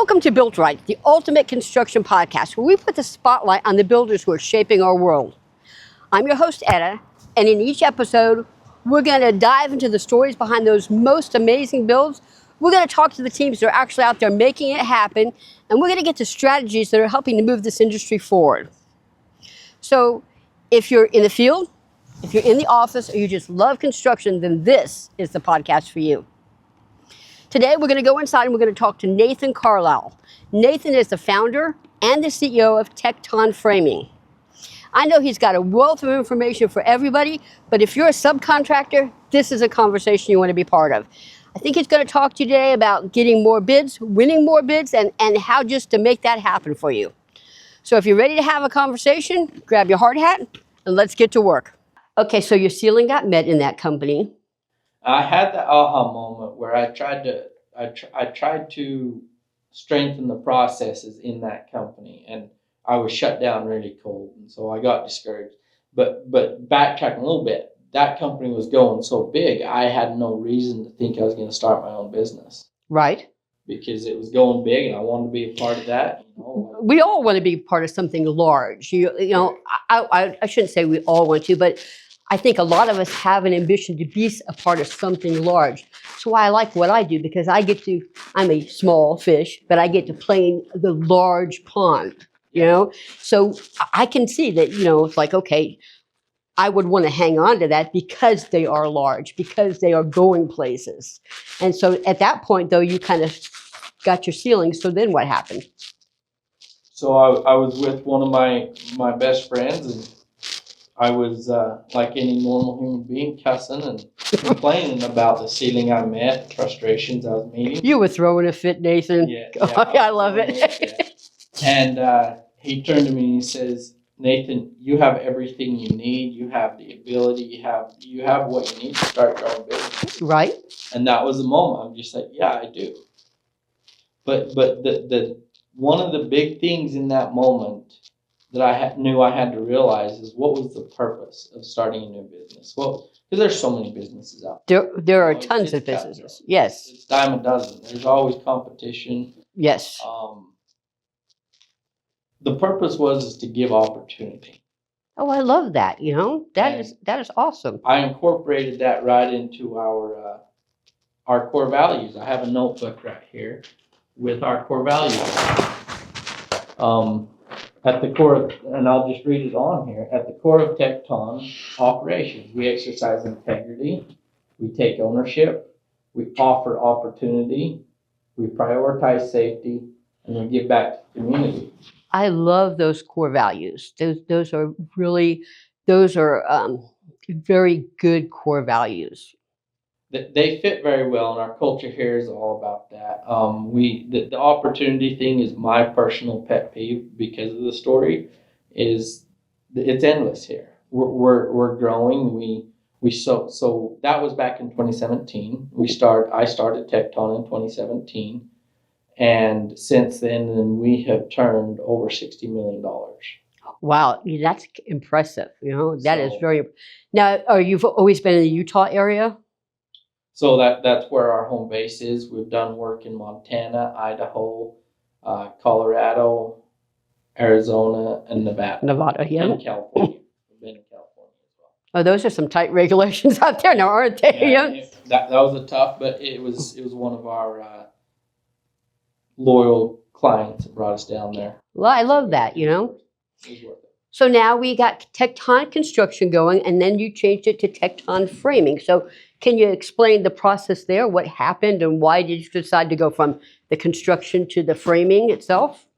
Welcome to Built Right, the ultimate construction podcast, where we put the spotlight on the builders who are shaping our world. I'm your host, Etta, and in each episode, we're going to dive into the stories behind those most amazing builds. We're going to talk to the teams that are actually out there making it happen, and we're going to get to strategies that are helping to move this industry forward. So if you're in the field, if you're in the office, or you just love construction, then this is the podcast for you. Today, we're going to go inside and we're going to talk to Nathan Carlisle. Nathan is the founder and the CEO of TecTon Framing. I know he's got a wealth of information for everybody, but if you're a subcontractor, this is a conversation you want to be part of. I think he's going to talk to you today about getting more bids, winning more bids, and how just to make that happen for you. So if you're ready to have a conversation, grab your hard hat and let's get to work. Okay, so your ceiling got met in that company. I had the aha moment where I tried to strengthen the processes in that company, and I was shut down really cold, and so I got discouraged. But backtracking a little bit, that company was going so big, I had no reason to think I was going to start my own business. Right. Because it was going big, and I wanted to be a part of that. We all want to be part of something large. You know, I shouldn't say we all want to, but I think a lot of us have an ambition to be a part of something large. That's why I like what I do, because I'm a small fish, but I get to play in the large pond, you know? So I can see that, it's like, okay, I would want to hang on to that because they are large, because they are going places. And so at that point, though, you kind of got your ceiling. So then what happened? So I was with one of my best friends, and I was, like any normal human being, cussing and complaining about the ceiling I met, the frustrations I was meeting. You were throwing a fit, Nathan. Yeah, I love it. And he turned to me and he says, "Nathan, you have everything you need. You have the ability. You have what you need to start your own business." Right. And that was the moment. I'm just like, yeah, I do. But the one of the big things in that moment that I knew I had to realize is, what was the purpose of starting a new business? Well, because there's so many businesses out there. There are tons of businesses. Yes. It's dime a dozen. There's always competition. Yes. The purpose was to give opportunity. Oh, I love that. That is awesome. I incorporated that right into our core values. I have a notebook right here with our core values. At the core, and I'll just read it on here. At the core of TecTon operations, we exercise integrity, we take ownership, we offer opportunity, we prioritize safety, and we give back to the community. I love those core values. Those are very good core values. They fit very well, and our culture here is all about that. The opportunity thing is my personal pet peeve because of the story. It's endless here. We're growing. So that was back in 2017. I started TecTon in 2017, and since then we have turned over $60 million. Wow, that's impressive. That is very. Now, you've always been in the Utah area? So that's where our home base is. We've done work in Montana, Idaho, Colorado, Arizona, and Nevada. Nevada, yeah. And California. We've been in California as well. Oh, those are some tight regulations out there now, aren't they? Yeah, that was a tough, but it was one of our loyal clients that brought us down there. Well, I love that, It was worth it. So now we got TecTon Construction going, and then you changed it to TecTon Framing. So can you explain the process there? What happened, and why did you decide to go from the construction to the framing itself?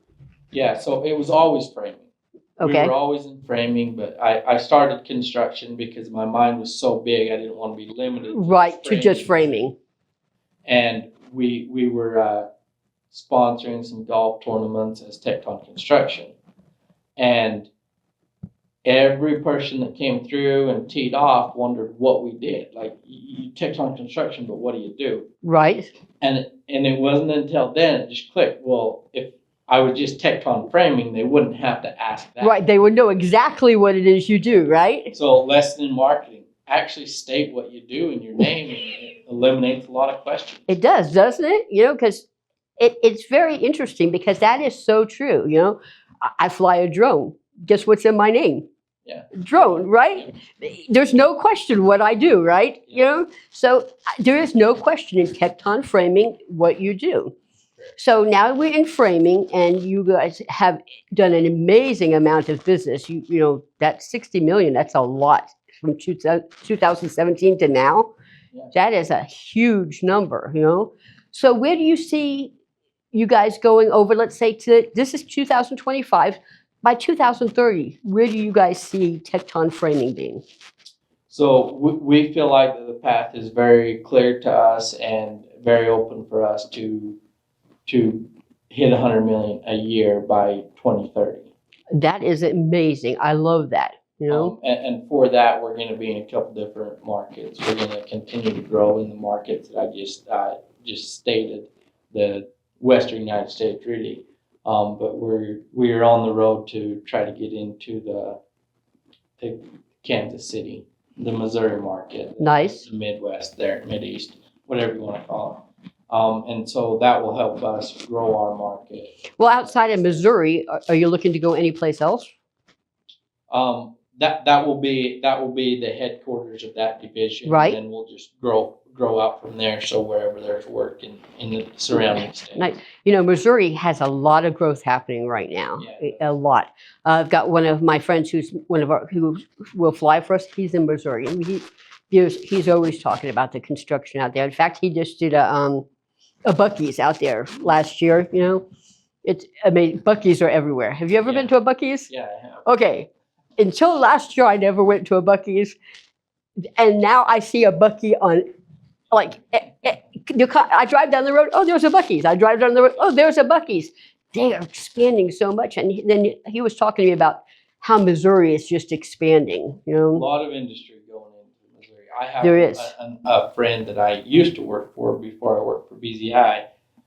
Yeah, so it was always framing. Okay. We were always in framing, but I started construction because my mind was so big I didn't want to be limited to just framing. And we were sponsoring some golf tournaments as TecTon Construction. And every person that came through and teed off wondered what we did. Like, you TecTon Construction, but what do you do? Right. And it wasn't until then it just clicked. Well, if I was just TecTon Framing, they wouldn't have to ask that. Right. They would know exactly what it is you do, right? So lesson in marketing, actually state what you do in your name, and it eliminates a lot of questions. It does, doesn't it? Because It's very interesting because that is so true. You know, I fly a drone. Guess what's in my name? Yeah. Drone, right? There's no question what I do, right? You know, so there is no question in TecTon Framing what you do. So now we're in framing, and you guys have done an amazing amount of business. You know that 60 million. That's a lot from 2017 to now. Yeah. That is a huge number. You know, so where do you see you guys going over? Let's say this is 2025. By 2030, where do you guys see TecTon Framing being? So we feel like that the path is very clear to us and very open for us to hit 100 million a year by 2030. That is amazing. I love that. You know, and for that, we're going to be in a couple different markets. We're going to continue to grow in the markets that I just stated, the Western United States, really. But we're on the road to try to get into the Kansas City, the Missouri market, nice. the Midwest, there, Mideast, whatever you want to call it. And so that will help us grow our market. Well, outside of Missouri, are you looking to go anyplace else? That will be the headquarters of that division, right? And then we'll just grow out from there. So wherever there's work in the surrounding states. Nice. You know, Missouri has a lot of growth happening right now. Yeah. A lot. I've got one of my friends who will fly for us. He's in Missouri, and he's always talking about the construction out there. In fact, he just did a Buc-ee's out there last year. You know, I mean, Buc-ee's are everywhere. Have you ever been to a Buc-ee's? Yeah, I have. Okay. Until last year, I never went to a Buc-ee's, and now I see a Buc-ee on, like, I drive down the road. Oh, there's a Buc-ee's. I drive down the road. Oh, there's a Buc-ee's. They are expanding so much, and then he was talking to me about how Missouri is just expanding. You know, a lot of industry going into Missouri. I have there is a friend that I used to work for before I worked for BZI,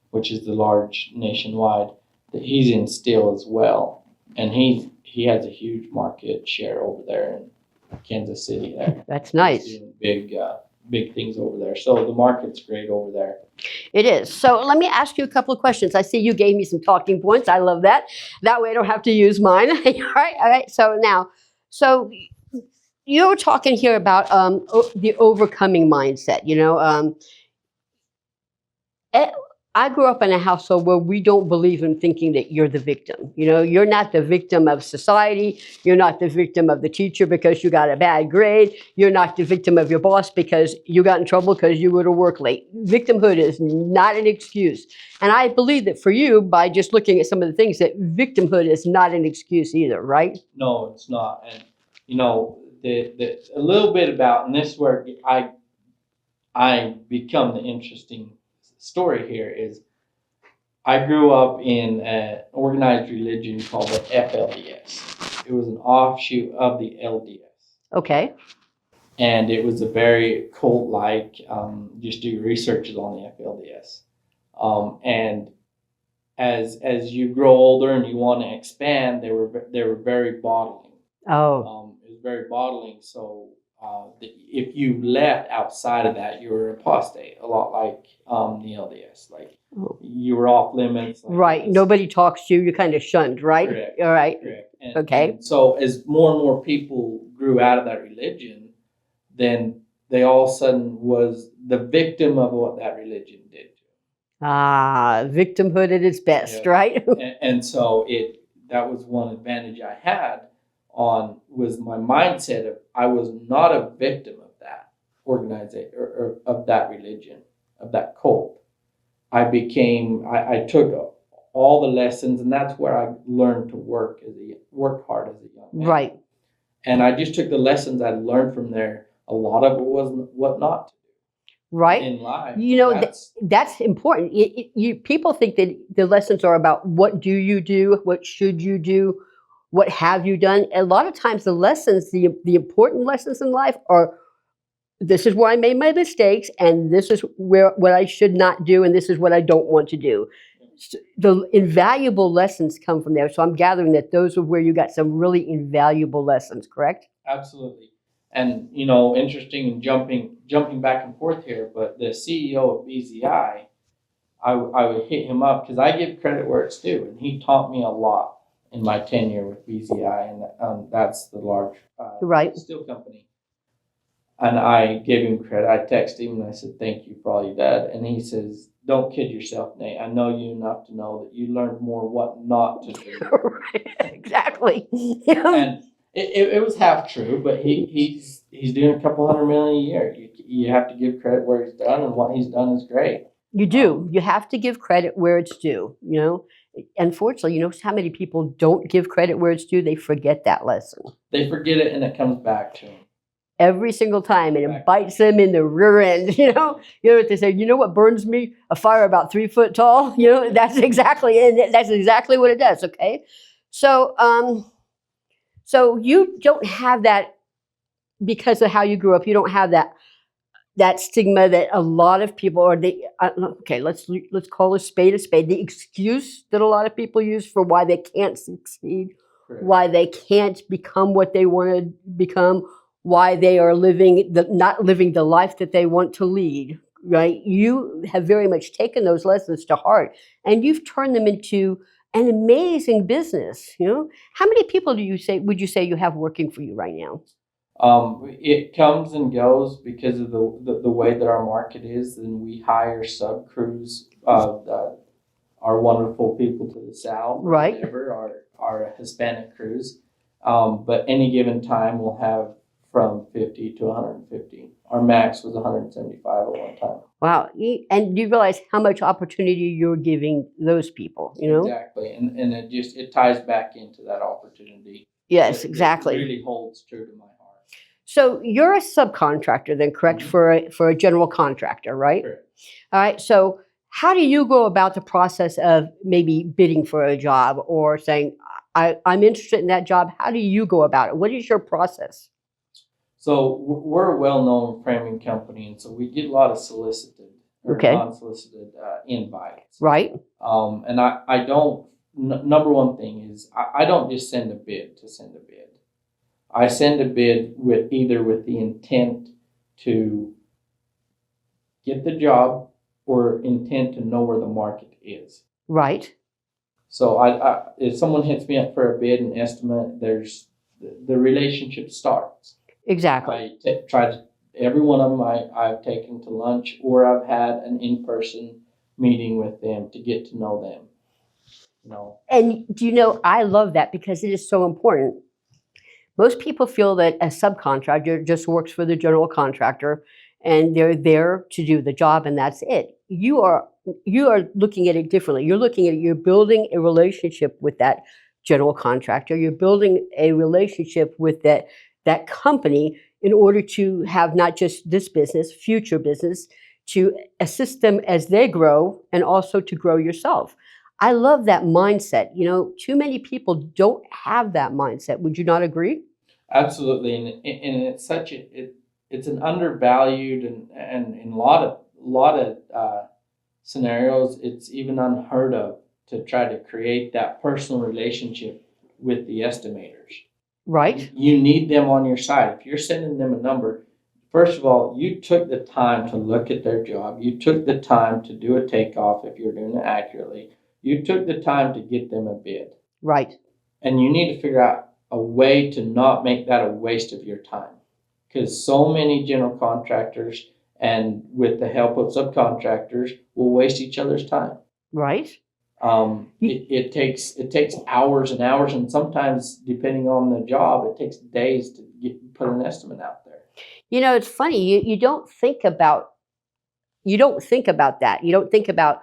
which is the large nationwide. That he's in steel as well, and he has a huge market share over there in Kansas City. There, that's nice. He's doing big things over there. So the market's great over there. It is. So let me ask you a couple of questions. I see you gave me some talking points. I love that. That way I don't have to use mine. All right. So you were talking here about the overcoming mindset. You know, I grew up in a household where we don't believe in thinking that you're the victim. You know, you're not the victim of society. You're not the victim of the teacher because you got a bad grade. You're not the victim of your boss because you got in trouble because you were to work late. Victimhood is not an excuse. And I believe that for you, by just looking at some of the things, that victimhood is not an excuse either, right? No, it's not. And, you know, a little bit about, and this is where I become the interesting story here is I grew up in an organized religion called the FLDS. It was an offshoot of the LDS. Okay. And it was a very cult-like, just do researches on the FLDS. And as you grow older and you want to expand, they were very bottling. Oh. It was very bottling, so if you left outside of that, you were apostate, a lot like the LDS. Like you were off limits. Like right. Nobody talks to you. You're kind of shunned, right? Correct. All right. Correct. Okay. And so as more and more people grew out of that religion, then they all of a sudden was the victim of what that religion did. Victimhood at its best, yeah. Right? and so that was one advantage I had was my mindset of I was not a victim of that organization or of that religion, of that cult. I took all the lessons, and that's where I learned to work hard as a young man. Right. And I just took the lessons I learned from there. A lot of it was what not to do. Right. In life. You know, that's important. People think that the lessons are about what do you do, what should you do, what have you done. A lot of times the lessons, the important lessons in life are, this is where I made my mistakes, and this is what I should not do, and this is what I don't want to do. So the invaluable lessons come from there. So I'm gathering that those are where you got some really invaluable lessons, correct? Absolutely. And, you know, interesting and jumping back and forth here, but the CEO of BZI I would hit him up because I give credit where it's due, and he taught me a lot in my tenure with BZI, and that's the large Right. steel company. And I gave him credit. I texted him and I said, "Thank you for all you did." And he says, "Don't kid yourself, Nate. I know you enough to know that you learned more what not to do." Right. Exactly. Yeah. And it was half true, but he's doing a couple $100 million a year. You have to give credit where he's done, and what he's done is great. You do. You have to give credit where it's due. Unfortunately, you know how many people don't give credit where it's due? They forget that lesson They forget it, and it comes back to them every single time, and it bites them in the rear end. You know what they say. You know what burns me? A fire about 3 foot tall. That's exactly what it does. Okay, so so you don't have that because of how you grew up. You don't have that stigma that a lot of people, or okay, let's call a spade a spade. The excuse that a lot of people use for why they can't succeed, Correct. Why they can't become what they want to become, why they are not living the life that they want to lead. Right? You have very much taken those lessons to heart, and you've turned them into an amazing business. How many people would you say you have working for you right now? It comes and goes because of the way that our market is, and we hire sub crews. Our wonderful people to the south, Right? Whatever, our Hispanic crews. But any given time, we'll have from 50 to 150. Our max was 175 at one time. Wow. And you realize how much opportunity you're giving those people, Exactly. And it ties back into that opportunity. Yes, exactly. It really holds true to my heart. So you're a subcontractor then, correct, for a general contractor, right? Correct. All right. So how do you go about the process of maybe bidding for a job or saying, I'm interested in that job? How do you go about it? What is your process? So we're a well-known framing company, and so we get a lot of solicited or non-solicited invites. Right. And I don't. Number one thing is I don't just send a bid to send a bid. I send a bid with the intent to get the job or intent to know where the market is. Right. So if someone hits me up for a bid and estimate, the relationship starts. Exactly. Every one of them I've taken to lunch, or I've had an in-person meeting with them to get to know them. And I love that because it is so important. Most people feel that a subcontractor just works for the general contractor and they're there to do the job and that's it. You are looking at it differently. You're building a relationship with that general contractor. You're building a relationship with that company in order to have not just this business, future business, to assist them as they grow and also to grow yourself. I love that mindset. Too many people don't have that mindset. Would you not agree? Absolutely, and it's it's an undervalued and in a lot of scenarios, it's even unheard of to try to create that personal relationship with the estimators. Right. You need them on your side. If you're sending them a number, first of all, you took the time to look at their job. You took the time to do a takeoff if you're doing it accurately. You took the time to get them a bid. Right. And you need to figure out a way to not make that a waste of your time. Because so many general contractors and with the help of subcontractors will waste each other's time. Right. It takes hours and hours, and sometimes depending on the job, it takes days to put an estimate out there. It's funny. You don't think about that. You don't think about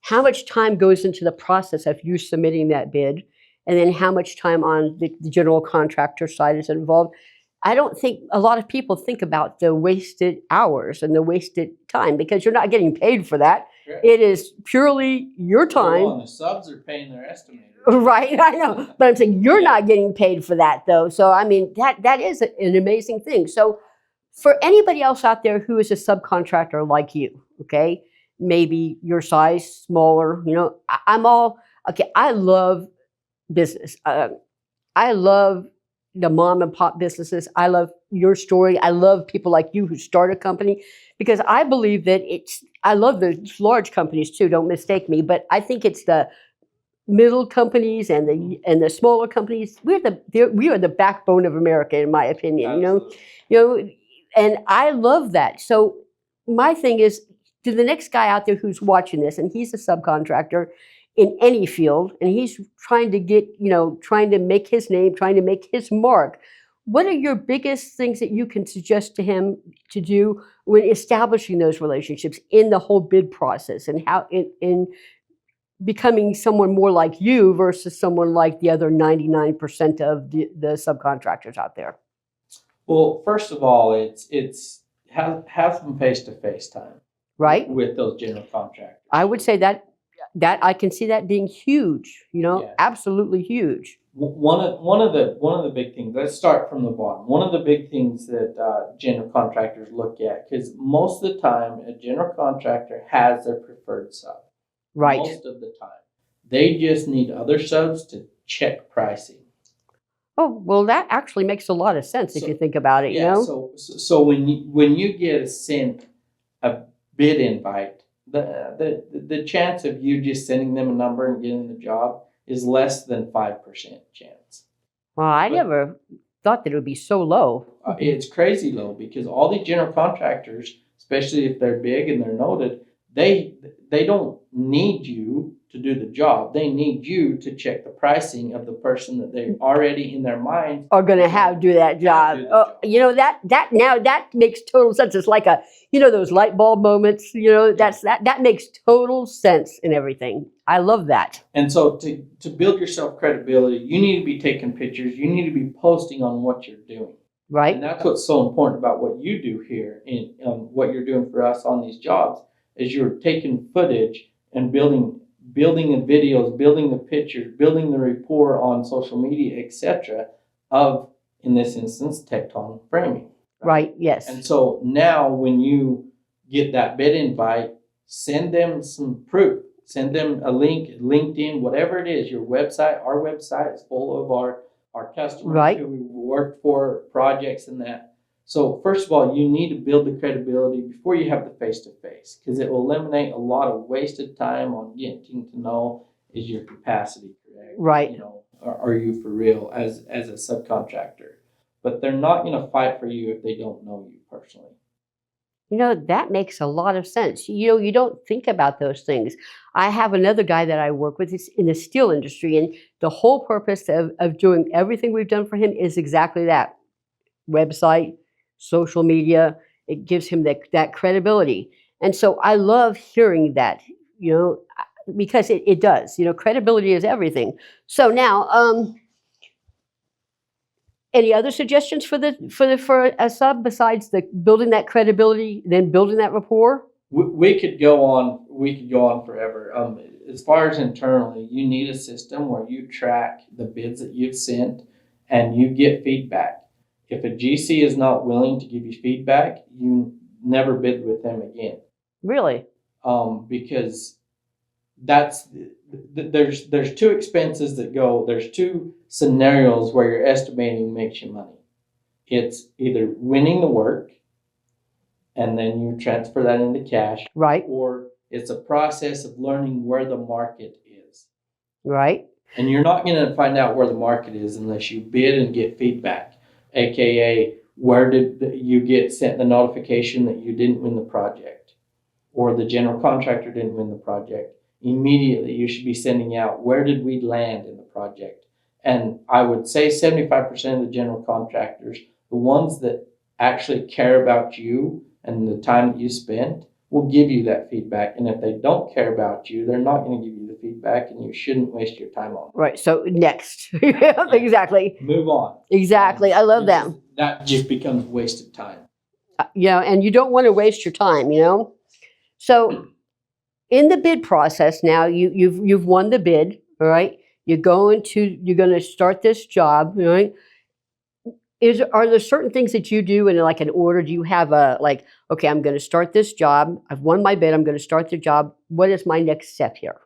how much time goes into the process of you submitting that bid, and then how much time on the general contractor side is involved. I don't think a lot of people think about the wasted hours and the wasted time because you're not getting paid for that. Correct. It is purely your time. Oh, and the subs are paying their estimators. Right, I know. But I'm saying you're not getting paid for that, though. So, I mean, that is an amazing thing. So, for anybody else out there who is a subcontractor like you, okay, maybe your size, smaller, I love business. I love the mom and pop businesses. I love your story. I love people like you who start a company because I believe that I love the large companies too, don't mistake me, but I think it's the middle companies and the smaller companies. We are the backbone of America, in my opinion. Absolutely. And I love that. So my thing is, to the next guy out there who's watching this, and he's a subcontractor in any field, and he's trying to make his name, trying to make his mark. What are your biggest things that you can suggest to him to do when establishing those relationships in the whole bid process, and how in becoming someone more like you versus someone like the other 99% of the subcontractors out there? Well, first of all, it's have some face-to-face time, Right? with those general contractors. I would say that I can see that being huge, Yeah. absolutely huge. One of the big things. Let's start from the bottom. One of the big things that general contractors look at, because most of the time a general contractor has their preferred sub. Right. Most of the time, they just need other subs to check pricing. Oh, well, that actually makes a lot of sense if you think about it, Yeah. So when you get sent a bid invite, the chance of you just sending them a number and getting the job is less than 5% chance. Well, I never thought that it would be so low. It's crazy low because all these general contractors, especially if they're big and they're noted, they don't need you to do the job. They need you to check the pricing of the person that they already in their mind Are going to do that job. That makes total sense. It's like those light bulb moments. That makes total sense in everything. I love that. And so to build yourself credibility, you need to be taking pictures. You need to be posting on what you're doing. Right. And that's what's so important about what you do here and what you're doing for us on these jobs is you're taking footage and building the videos, building the pictures, building the rapport on social media, etc. of, in this instance, TecTon Framing. Right. Yes. And so now when you get that bid invite, send them some proof. Send them a link, LinkedIn, whatever it is, your website. Our website is full of our customers who we work for, projects and that. So first of all, you need to build the credibility before you have the face-to-face because it will eliminate a lot of wasted time on getting to know, is your capacity correct? Right. Are you for real as a subcontractor? But they're not going to fight for you if they don't know you personally. That makes a lot of sense. You don't think about those things. I have another guy that I work with. He's in the steel industry, and the whole purpose of doing everything we've done for him is exactly that. Website, social media, it gives him that credibility. And so I love hearing that, because it does. Credibility is everything. So now, any other suggestions for a sub besides building that credibility, then building that rapport? We could go on. We could go on forever. As far as internally, you need a system where you track the bids that you've sent and you get feedback. If a GC is not willing to give you feedback, you never bid with them again. Really? Because there's two expenses that go. There's two scenarios where your estimating makes you money. It's either winning the work, and then you transfer that into cash, right? Or it's a process of learning where the market is, right? And you're not going to find out where the market is unless you bid and get feedback, aka where did you get sent the notification that you didn't win the project, or the general contractor didn't win the project. Immediately, you should be sending out, where did we land in the project? And I would say 75% of the general contractors, the ones that actually care about you and the time that you spent, will give you that feedback. And if they don't care about you, they're not going to give you the feedback, and you shouldn't waste your time on it. Right. So next. Exactly. Move on. Exactly. I love that. That just becomes wasted time. And you don't want to waste your time, So in the bid process now, you've won the bid, all right? You're going to start this job, right? Are there certain things that you do in like an order? Do you have okay, I'm going to start this job. I've won my bid. I'm going to start the job. What is my next step here?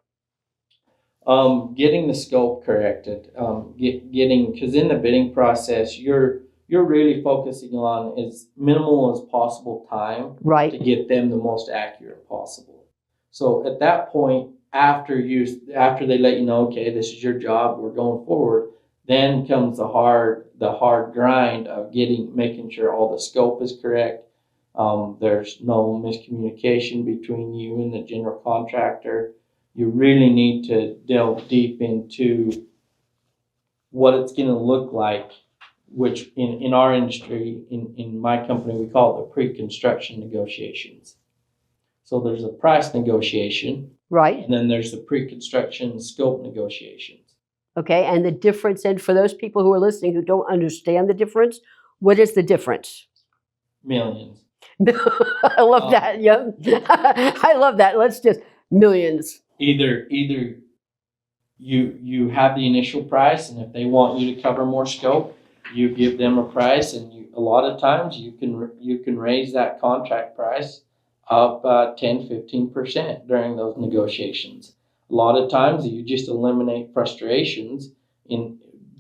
Getting the scope corrected. Getting, because in the bidding process, you're you're really focusing on as minimal as possible time Right. to get them the most accurate possible. So at that point, after they let you know, okay, this is your job, we're going forward, then comes the hard grind of making sure all the scope is correct. There's no miscommunication between you and the general contractor. You really need to delve deep into what it's going to look like, which in our industry, in my company, we call it the pre-construction negotiations. So there's a price negotiation, Right. and then there's the pre-construction scope negotiations. Okay. And the difference, and for those people who are listening who don't understand the difference, what is the difference? Millions. I love that. Yeah. I love that. Let's just millions. Either you have the initial price, and if they want you to cover more scope, you give them a price, and a lot of times you can raise that contract price up 10-15% during those negotiations. A lot of times you just eliminate frustrations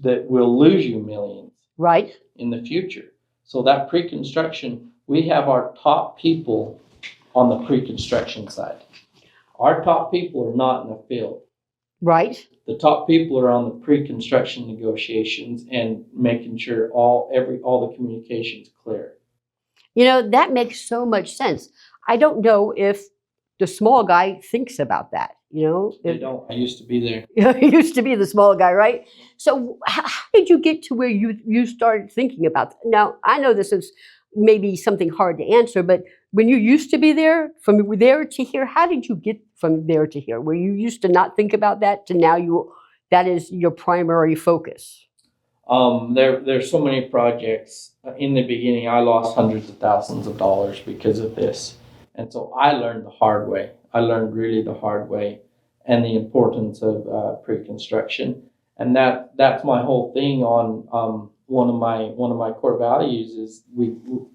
that will lose you millions Right. in the future. So that pre-construction, we have our top people on the pre-construction side. Our top people are not in the field. Right. The top people are on the pre-construction negotiations and making sure all the communication's clear. You know, that makes so much sense. I don't know if the small guy thinks about that. You know, They don't. I used to be there. You used to be the small guy, right? So how did you get to where you started thinking about that? Now, I know this is maybe something hard to answer, but when you used to be there, from there to here, how did you get from there to here? Where you used to not think about that to now that is your primary focus? There's so many projects. In the beginning, I lost hundreds of thousands of dollars because of this. And so I learned the hard way. I learned really the hard way and the importance of pre-construction. And that's my whole thing on one of my core values is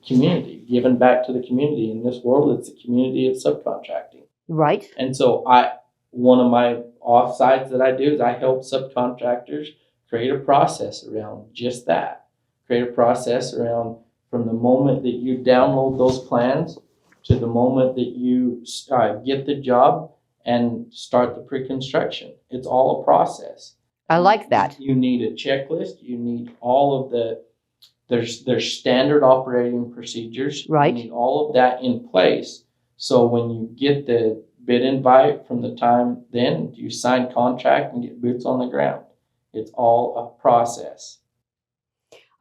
community, giving back to the community. In this world, it's a community of subcontracting. Right. And so one of my offsides that I do is I help subcontractors create a process around just that. Create a process around from the moment that you download those plans to the moment that you get the job and start the pre-construction. It's all a process. I like that. You need a checklist. You need all of there's standard operating procedures. Right. You need all of that in place. So when you get the bid invite from the time then you sign contract and get boots on the ground. It's all a process.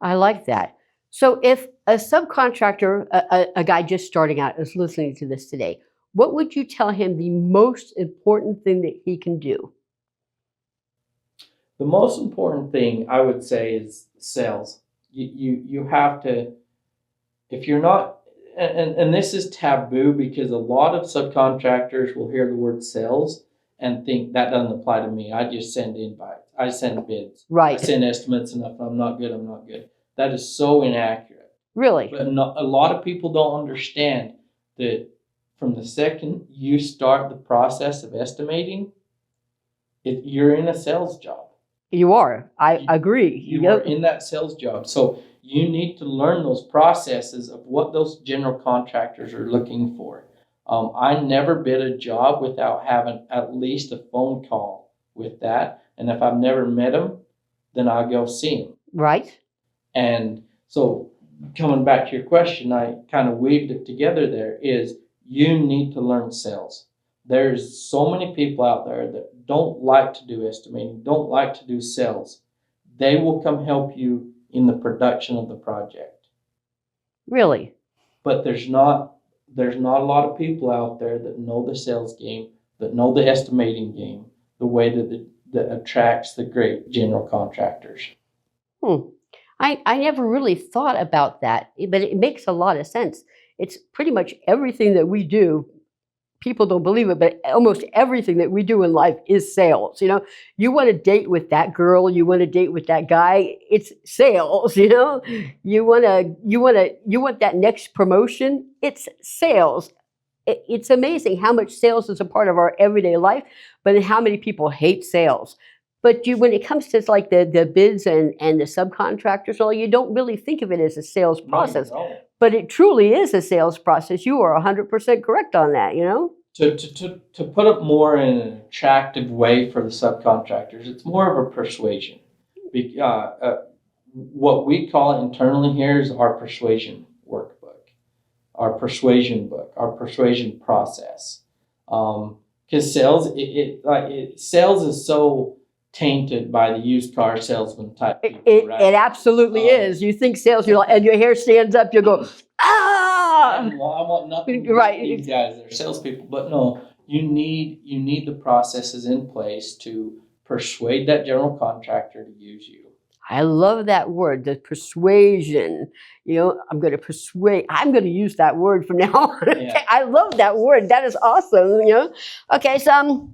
I like that. So if a subcontractor, a guy just starting out, is listening to this today, what would you tell him the most important thing that he can do? The most important thing I would say is sales. You have to, if you're not, and this is taboo because a lot of subcontractors will hear the word sales and think that doesn't apply to me. I just send invites. I send bids. Right. I send estimates, and if I'm not good, I'm not good. That is so inaccurate. Really? But a lot of people don't understand that from the second you start the process of estimating, you're in a sales job. You are. I agree. You are in that sales job. So you need to learn those processes of what those general contractors are looking for. I never bid a job without having at least a phone call with that. And if I've never met them, then I'll go see them. Right. And so coming back to your question, I kind of weaved it together there is you need to learn sales. There's so many people out there that don't like to do estimating, don't like to do sales. They will come help you in the production of the project. Really? But there's not a lot of people out there that know the sales game, that know the estimating game, the way that attracts the great general contractors. I never really thought about that, but it makes a lot of sense. It's pretty much everything that we do. People don't believe it, but almost everything that we do in life is sales. You know, you want to date with that girl, you want to date with that guy, it's sales. You know, you want that next promotion, it's sales. It's amazing how much sales is a part of our everyday life, but how many people hate sales. But when it comes to like the bids and the subcontractors, well, you don't really think of it as a sales process, No, you don't. but it truly is a sales process. You are 100% correct on that, you know? To put it more in an attractive way for the subcontractors, it's more of a persuasion. What we call it internally here is our persuasion workbook, our persuasion book, our persuasion process. Because sales is so tainted by the used car salesman type people, right? It absolutely is. You think sales, you're like, and your hair stands up, you go, ah! I want nothing to do Right. with these guys. They're salespeople. But no, you need the processes in place to persuade that general contractor to use you. I love that word, the persuasion. You know, I'm going to use that word from now on. Yeah. I love that word. That is awesome, you know. Okay, so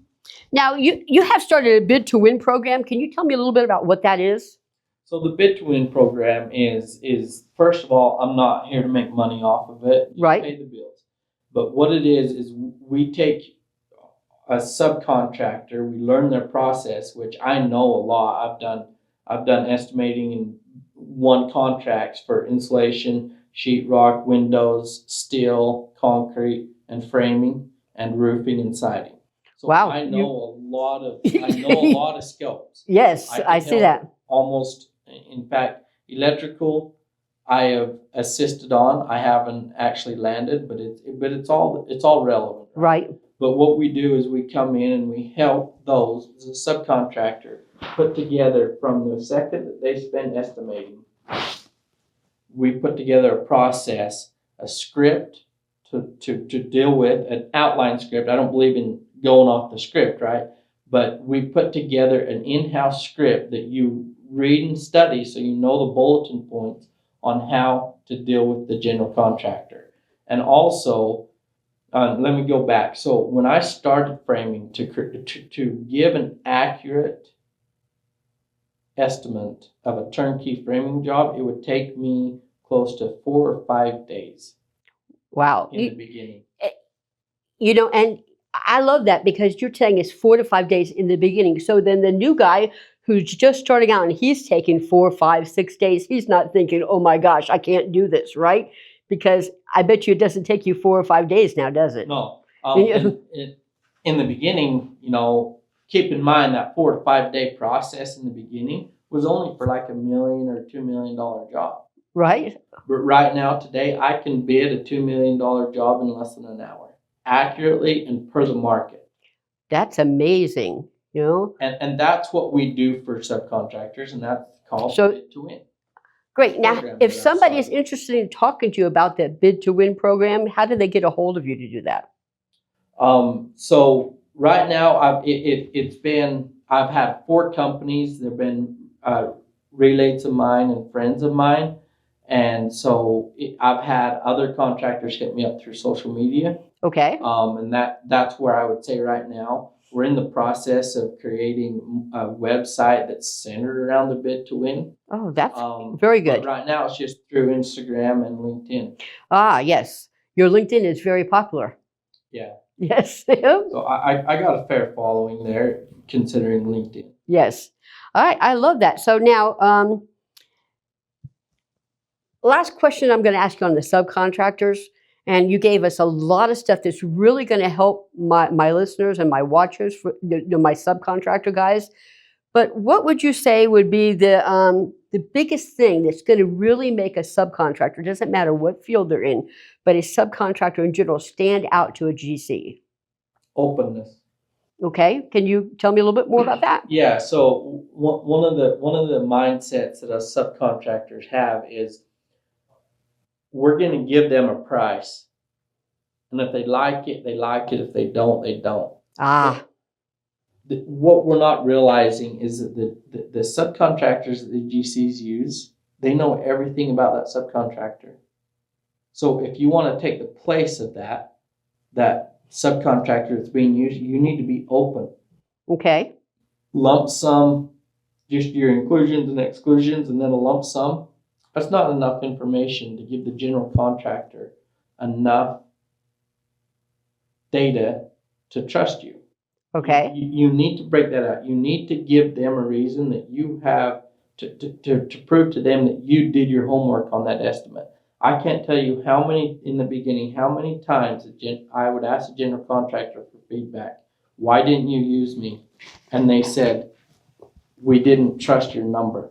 now you have started a bid to win program. Can you tell me a little bit about what that is? So the bid to win program is first of all, I'm not here to make money off of it. You Right. pay the bills. But what it is we take a subcontractor, we learn their process, which I know a lot. I've done estimating and won contracts for insulation, sheetrock, windows, steel, concrete, and framing, and roofing and siding. So Wow, I know a lot of scopes. Yes, can I see help that. Almost, in fact, electrical I have assisted on. I haven't actually landed, but it's all relevant. Right. But what we do is we come in and we help those as a subcontractor put together from the second that they spend estimating. We put together a process, a script to deal with, an outline script. I don't believe in going off the script, right? But we put together an in-house script that you read and study so you know the bulletin points on how to deal with the general contractor. And also, let me go back. So when I started framing, to give an accurate estimate of a turnkey framing job, it would take me close to 4 or 5 days Wow. in the beginning. You know, and I love that because you're saying it's 4 to 5 days in the beginning. So then the new guy who's just starting out and he's taking 4, 5, 6 days, he's not thinking, oh my gosh, I can't do this, right? Because I bet you it doesn't take you 4 or 5 days now, does it? No. In the beginning, keep in mind that 4 to 5 day process in the beginning was only for like $1 million or $2 million job. Right. But right now, today, I can bid a $2 million job in less than an hour, accurately and per the market. That's amazing, you know? And that's what we do for subcontractors, and that's called bid to win. Great. Now, if somebody is interested in talking to you about that bid to win program, how do they get a hold of you to do that? So right now, I've had 4 companies. They've been relates of mine and friends of mine. And so I've had other contractors hit me up through social media. Okay. And that's where I would say right now, we're in the process of creating a website that's centered around the bid to win. Oh, that's very good. But right now, it's just through Instagram and LinkedIn. Ah, yes. Your LinkedIn is very popular. Yeah. Yes. So I got a fair following there, considering LinkedIn. Yes. All right. I love that. So now, last question I'm going to ask you on the subcontractors. And you gave us a lot of stuff that's really going to help my listeners and my watchers, my subcontractor guys. But what would you say would be the biggest thing that's going to really make a subcontractor, doesn't matter what field they're in, but a subcontractor in general, stand out to a GC? Openness. Okay, can you tell me a little bit more about that? Yeah. So one of the mindsets that us subcontractors have is we're going to give them a price, and if they like it, they like it. If they don't, they don't. Ah. What we're not realizing is that the subcontractors that the GCs use, they know everything about that subcontractor. So if you want to take the place of that subcontractor that's being used, you need to be open. Okay. Lump sum, just your inclusions and exclusions, and then a lump sum. That's not enough information to give the general contractor enough data to trust you. Okay. You need to break that out. You need to give them a reason that you have to prove to them that you did your homework on that estimate. I can't tell you how many times I would ask a general contractor for feedback. Why didn't you use me? And they said, we didn't trust your number.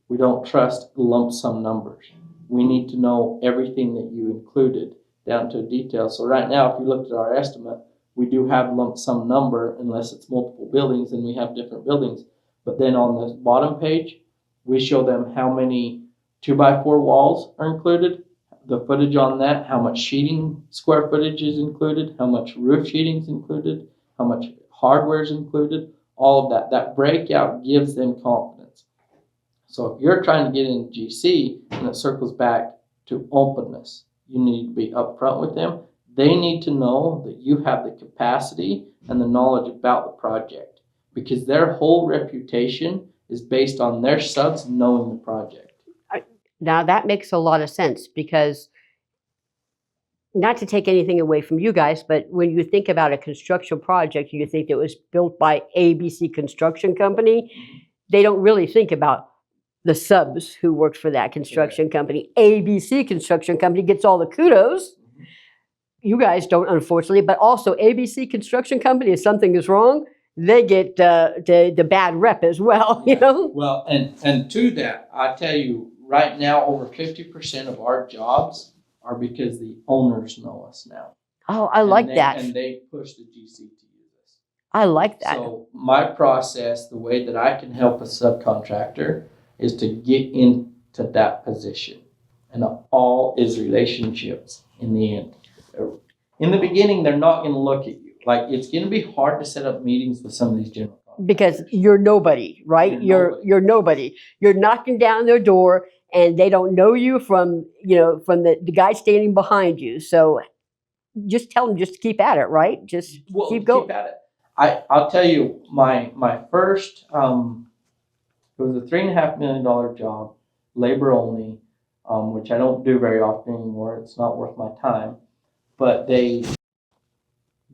We don't trust lump sum numbers. We need to know everything that you included down to a detail. So right now, if you looked at our estimate, we do have lump sum number unless it's multiple buildings and we have different buildings. But then on the bottom page, we show them how many 2x4 walls are included, the footage on that, how much sheeting square footage is included, how much roof sheeting is included, how much hardware is included, all of that. That breakout gives them confidence. So if you're trying to get into GC and it circles back to openness, you need to be upfront with them. They need to know that you have the capacity and the knowledge about the project because their whole reputation is based on their subs knowing the project. Now that makes a lot of sense because, not to take anything away from you guys, but when you think about a construction project, you think it was built by ABC Construction Company. They don't really think about the subs who worked for that construction company. ABC Construction Company gets all the kudos. You guys don't, unfortunately, but also ABC Construction Company, if something is wrong, they get the bad rep as well, you know? Well, and to that, I tell you, right now, over 50% of our jobs are because the owners know us now. Oh, I like that. And they push the GC to use us. I like that. So my process, the way that I can help a subcontractor is to get into that position. And all is relationships in the end. In the beginning, they're not going to look at you. Like, it's going to be hard to set up meetings with some of these general contractors. Because you're nobody, right? You're nobody. You're knocking down their door and they don't know you from the guy standing behind you. So just tell them just to keep at it, right? Just keep going. Keep at it. I'll tell you, my first, it was a $3.5 million job, labor only, which I don't do very often anymore. It's not worth my time. But they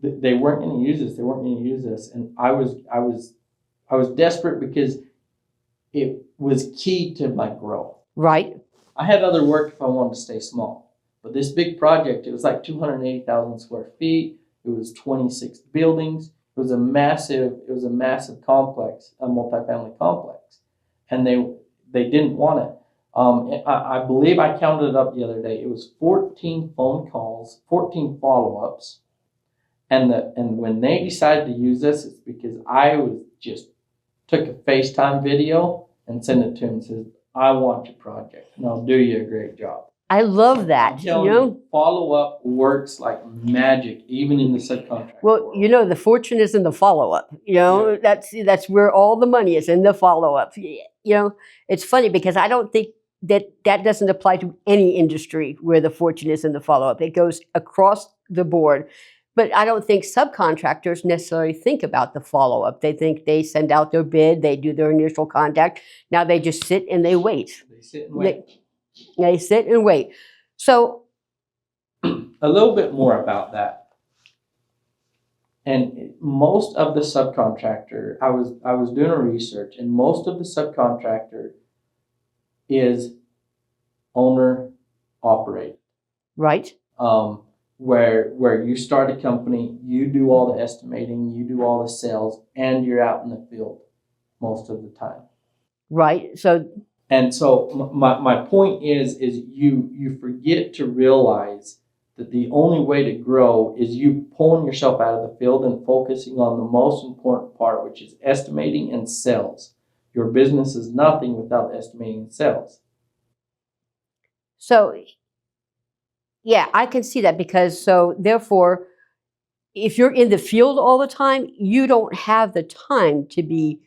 weren't going to use us. They weren't going to use us, and I was desperate because it was key to my growth. Right. I had other work if I wanted to stay small, but this big project, it was like 280,000 square feet. It was 26 buildings. It was a massive complex, a multifamily complex, and they didn't want it. I believe I counted it up the other day. It was 14 phone calls, 14 follow-ups. And when they decided to use this, it's because I took a FaceTime video and sent it to them and said, I want your project and I'll do you a great job. I love that. I'm telling you, follow-up works like magic, even in the subcontract. Well, the fortune is in the follow-up. That's where all the money is, in the follow-up. It's funny because I don't think that doesn't apply to any industry where the fortune is in the follow-up. It goes across the board. But I don't think subcontractors necessarily think about the follow-up. They think they send out their bid, they do their initial contact. Now they just sit and they wait. They sit and wait. They sit and wait. So a little bit more about that. And most of the subcontractor, I was doing a research, and most of the subcontractor is owner operated. Right. Where you start a company, you do all the estimating, you do all the sales, and you're out in the field most of the time. Right. So my point is you forget to realize that the only way to grow is you pulling yourself out of the field and focusing on the most important part, which is estimating and sales. Your business is nothing without estimating and sales. So, yeah, I can see that because therefore, if you're in the field all the time, you don't have the time to be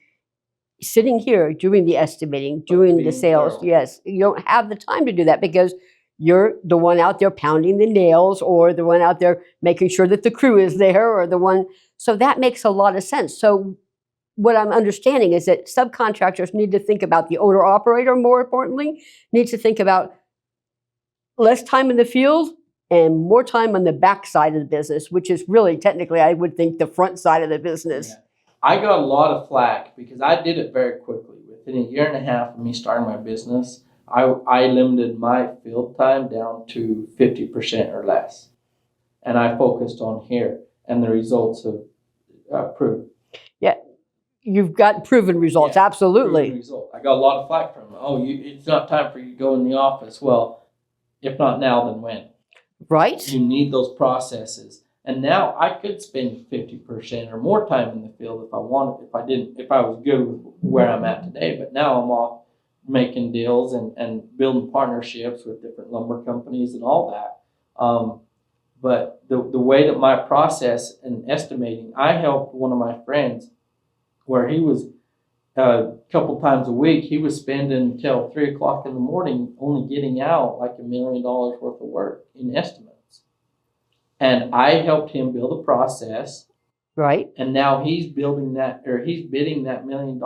sitting here doing the estimating, doing the sales. Thorough. Yes, you don't have the time to do that because you're the one out there pounding the nails or the one out there making sure that the crew is there or the one. So that makes a lot of sense. So what I'm understanding is that subcontractors need to think about the owner operator, more importantly, needs to think about less time in the field and more time on the back side of the business, which is really technically, I would think, the front side of the business. Yeah. I got a lot of flack because I did it very quickly. Within a year and a half of me starting my business, I limited my field time down to 50% or less. And I focused on here, and the results have proved. Yeah, you've got proven results, Yeah, absolutely. Proven result. I got a lot of flack from them. Oh, it's not time for you to go in the office. Well, if not now, then when? Right? You need those processes. And now I could spend 50% or more time in the field if I wanted, if I was good with where I'm at today. But now I'm off making deals and building partnerships with different lumber companies and all that. But the way that my process and estimating, I helped one of my friends where he was a couple times a week, he was spending until 3 o'clock in the morning only getting out like $1 million worth of work in estimates. And I helped him build a process. Right. And now he's bidding that $1 million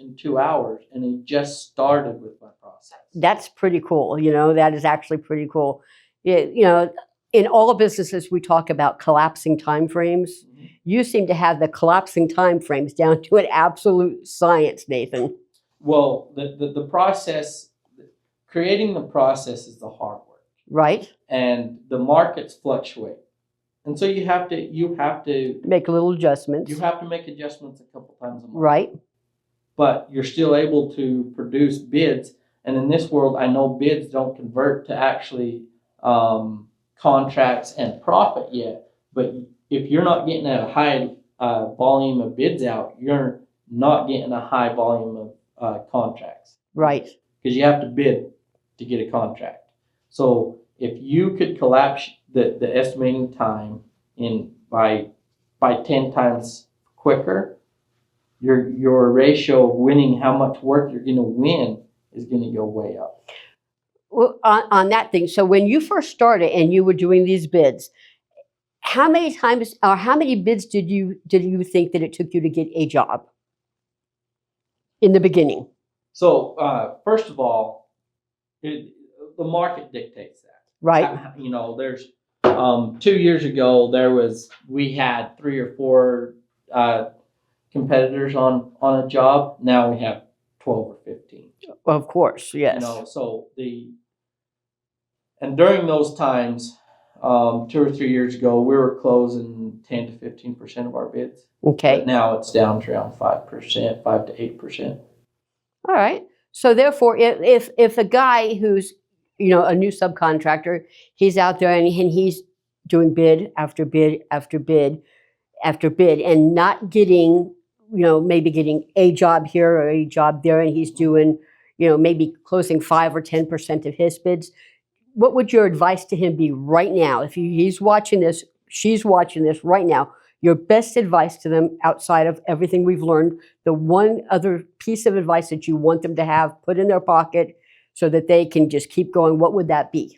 in 2 hours, and he just started with my process. That's pretty cool. That is actually pretty cool. In all businesses, we talk about collapsing time frames. Mm-hmm. You seem to have the collapsing time frames down to an absolute science, Nathan. Well, the process, creating the process is the hard work. Right. And the markets fluctuate. And so you have to make little adjustments. You have to make adjustments a couple times a month. Right. But you're still able to produce bids. And in this world, I know bids don't convert to actually contracts and profit yet. But if you're not getting a high volume of bids out, you're not getting a high volume of contracts. Right. Because you have to bid to get a contract. So if you could collapse the estimating time by 10 times quicker, your ratio of winning how much work you're going to win is going to go way up. Well, on that thing, so when you first started and you were doing these bids, how many times or how many bids did you think that it took you to get a job in the beginning? So first of all, the market dictates that. Right. There's 2 years ago we had 3 or 4 competitors on a job. Now we have 12 or 15. Of course, yes. And during those times, 2 or 3 years ago, we were closing 10 to 15% of our bids. Okay. But now it's down to around 5%, 5 to 8%. All right. So therefore, if a guy who's a new subcontractor, he's out there and he's doing bid after bid after bid after bid and not getting, maybe getting a job here or a job there, and he's doing, maybe closing 5 or 10% of his bids. What would your advice to him be right now? If he's watching this, she's watching this right now, your best advice to them outside of everything we've learned, the one other piece of advice that you want them to have put in their pocket so that they can just keep going, what would that be?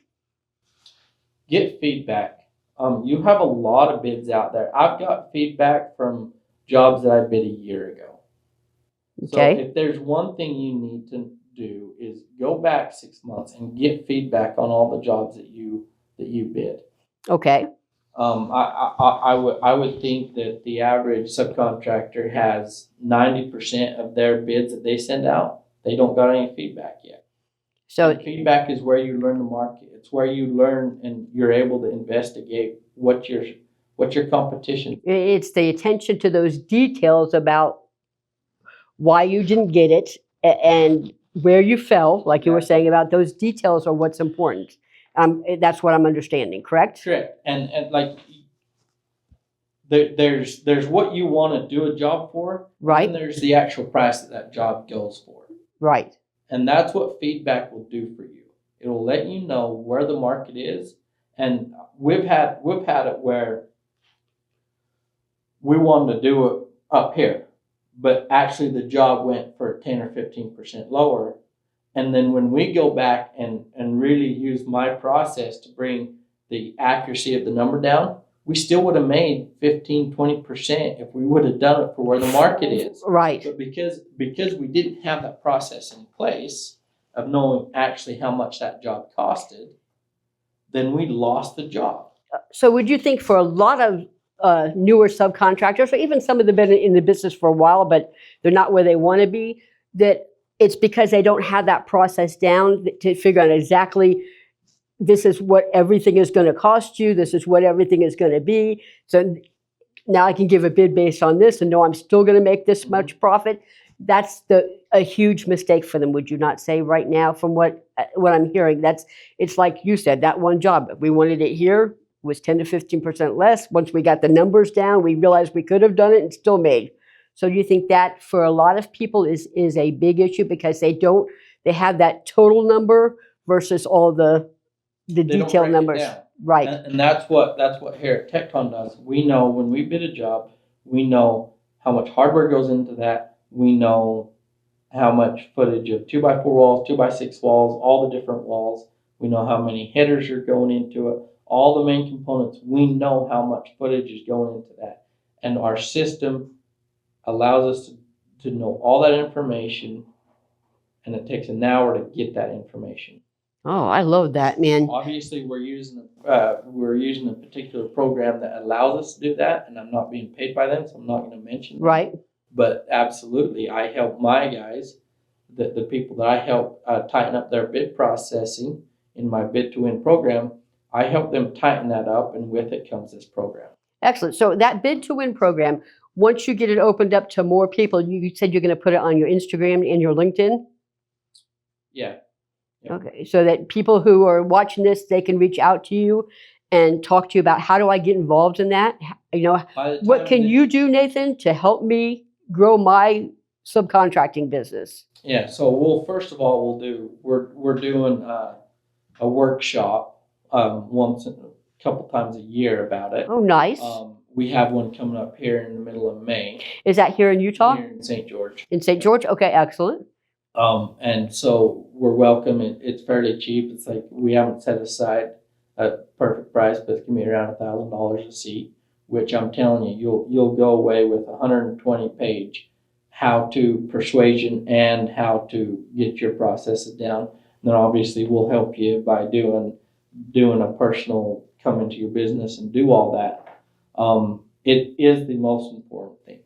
Get feedback. You have a lot of bids out there. I've got feedback from jobs that I bid a year ago. Okay. So if there's one thing you need to do is go back 6 months and get feedback on all the jobs that you bid. Okay. I would think that the average subcontractor has 90% of their bids that they send out, they don't got any feedback yet. So and feedback is where you learn the market. It's where you learn and you're able to investigate what your competition. It's the attention to those details about why you didn't get it and where you fell, like you were saying about those details are what's important. That's what I'm understanding, correct? Correct. And like there's what you want to do a job for, right? And there's the actual price that job goes for, right? And that's what feedback will do for you. It will let you know where the market is, and we've had it where we wanted to do it up here, but actually the job went for 10 or 15% lower. And then when we go back and really use my process to bring the accuracy of the number down, we still would have made 15, 20% if we would have done it for where the market is. Right. But because we didn't have that process in place of knowing actually how much that job costed, then we lost the job. So would you think for a lot of newer subcontractors, or even some of them been in the business for a while, but they're not where they want to be, that it's because they don't have that process down to figure out exactly this is what everything is going to cost you, this is what everything is going to be. So now I can give a bid based on this and know I'm still going to make this much profit. That's a huge mistake for them, would you not say, right now, from what I'm hearing? It's like you said, that one job. If we wanted it here, it was 10 to 15% less. Once we got the numbers down, we realized we could have done it and still made. So do you think that for a lot of people is a big issue because they have that total number versus all the detailed numbers? Right. And that's what here at TecTon does. We know when we bid a job, we know how much hardware goes into that. We know how much footage of 2x4 walls, 2x6 walls, all the different walls. We know how many headers are going into it, all the main components. We know how much footage is going into that. And our system allows us to know all that information, and it takes an hour to get that information. Oh, I love that, man. Obviously, we're using a particular program that allows us to do that, and I'm not being paid by them, so I'm not going to mention them. Right. But absolutely, I help my guys, the people that I help tighten up their bid processing in my bid to win program. I help them tighten that up, and with it comes this program. Excellent. So that bid to win program, once you get it opened up to more people, you said you're going to put it on your Instagram and your LinkedIn? Yeah. Yep. Okay, so that people who are watching this, they can reach out to you and talk to you about how do I get involved in that? What can you do, Nathan, to help me grow my subcontracting business? Yeah, so first of all, we're doing a workshop once a couple times a year about it. Oh, nice. We have one coming up here in the middle of May. Is that here in Utah? Here in St. George. In St. George? Okay, excellent. And so we're welcome. It's fairly cheap. It's like we haven't set aside a perfect price, but it's gonna be around $1,000 a seat. Which I'm telling you, you'll go away with 120-page how-to persuasion and how to get your processes down. And then obviously we'll help you by doing a personal come into your business and do all that. It is the most important thing.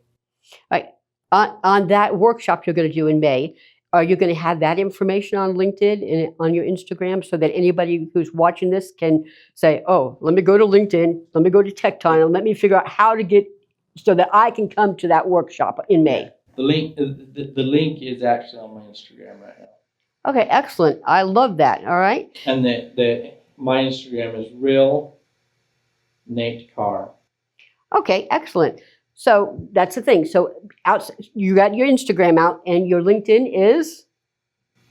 Right. On that workshop you're going to do in May, are you going to have that information on LinkedIn and on your Instagram so that anybody who's watching this can say, oh, let me go to LinkedIn, let me go to TecTon, and let me figure out how to get so that I can come to that workshop in May? Yeah. The link is actually on my Instagram right now. Okay, excellent. I love that. All right. And my Instagram is real Nate Carr. Okay, excellent. So that's the thing. So you got your Instagram out, and your LinkedIn is?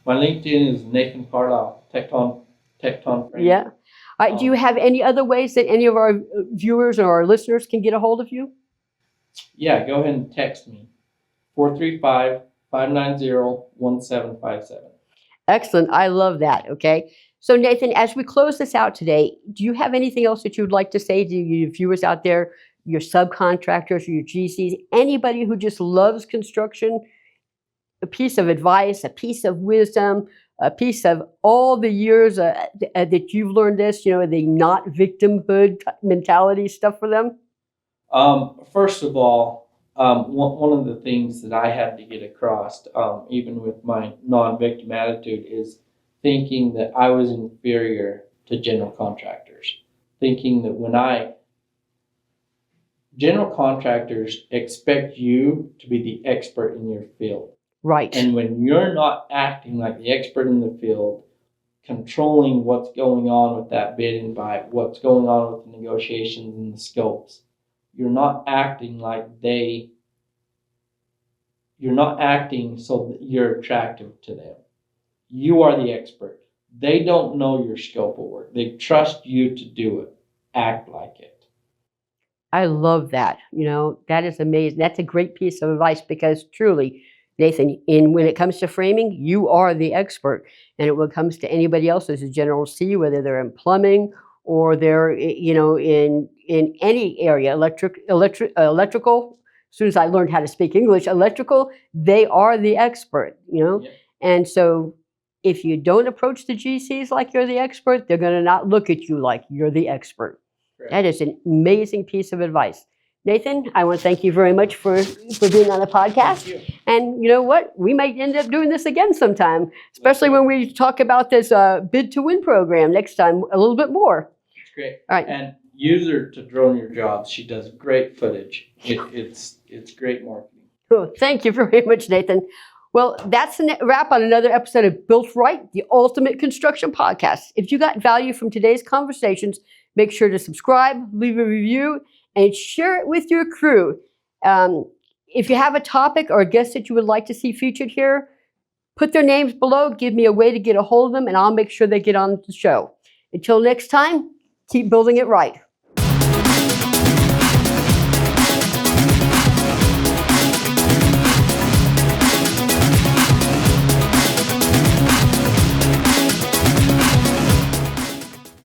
My LinkedIn is Nathan Carlisle, TecTon Framing. Yeah. All right. Do you have any other ways that any of our viewers or our listeners can get a hold of you? Yeah, go ahead and text me, 435-590-1757. Excellent. I love that. Okay. So Nathan, as we close this out today, do you have anything else that you'd like to say to your viewers out there, your subcontractors, your GCs, anybody who just loves construction? A piece of advice, a piece of wisdom, a piece of all the years that you've learned this, the not victimhood mentality stuff for them? First of all, one of the things that I had to get across, even with my non-victim attitude, is thinking that I was inferior to general contractors. Thinking that general contractors expect you to be the expert in your field. Right. And when you're not acting like the expert in the field, controlling what's going on with that bidding by what's going on with the negotiations and the scopes, you're not acting you're not acting so that you're attractive to them. You are the expert. They don't know your scope of work. They trust you to do it. Act like it. I love that. That is amazing. That's a great piece of advice because truly, Nathan, when it comes to framing, you are the expert. And when it comes to anybody else as a general C, whether they're in plumbing or they're, in any area, electrical. As soon as I learned how to speak English, electrical, they are the expert, Yep. And so If you don't approach the GCs like you're the expert, they're going to not look at you like you're the expert. Correct. That is an amazing piece of advice. Nathan, I want to thank you very much for being on the podcast. Thank you. And you know what? We might end up doing this again sometime, especially when we talk about this bid to win program next time a little bit more. It's great. All right. And use her to drone your jobs. She does great footage. It's great marketing. Oh, thank you very much, Nathan. Well, that's a wrap on another episode of Built Right, the ultimate construction podcast. If you got value from today's conversations, make sure to subscribe, leave a review, and share it with your crew. If you have a topic or a guest that you would like to see featured here, put their names below, give me a way to get a hold of them, and I'll make sure they get on the show. Until next time, keep building it right.